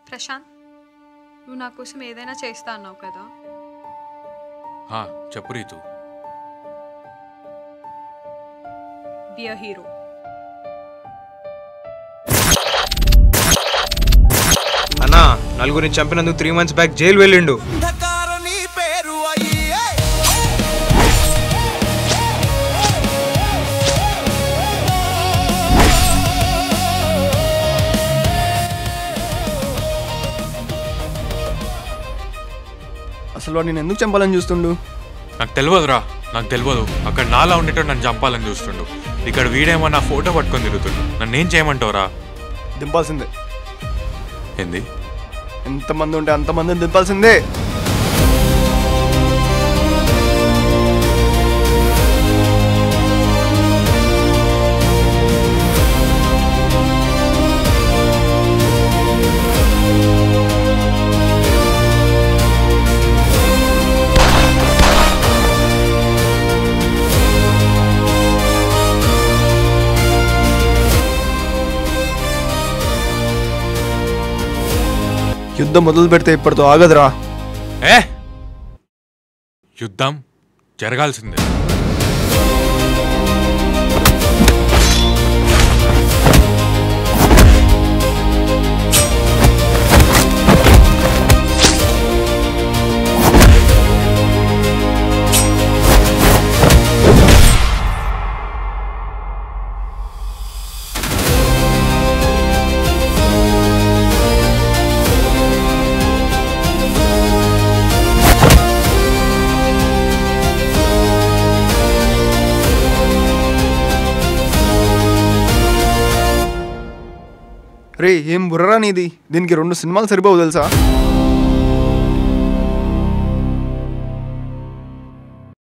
ప్రశాంత్, నువ్వు నా కోసం ఏదైనా చేస్తా అన్నావు కదా. చెప్పు రీతు. Be a hero. అన్నా, నలుగురిని చంపినందుకు 3 months బ్యాక్ జైలు వెళ్ళిండు. అసలు వాడు నేను ఎందుకు చంపాలని చూస్తుండు? నాకు తెలియదురా, నాకు తెలియదు. అక్కడ నాలా ఉండేటో నన్ను చంపాలని చూస్తుండు. ఇక్కడ వీడేమో నా ఫోటో పట్టుకొని తిరుగుతుండు. నన్ను ఏం చేయమంటావురా? దింపాల్సిందే. ఏంది? ఎంతమంది ఉంటే అంతమందిని దింపాల్సిందే. యుద్ధం మొదలు పెడితే ఇప్పటితో ఆగదురా. యుద్ధం జరగాల్సిందే. రే, ఏం బుర్రరా నీది? దీనికి 2 సినిమాలు సరిపోవు తెలుసా?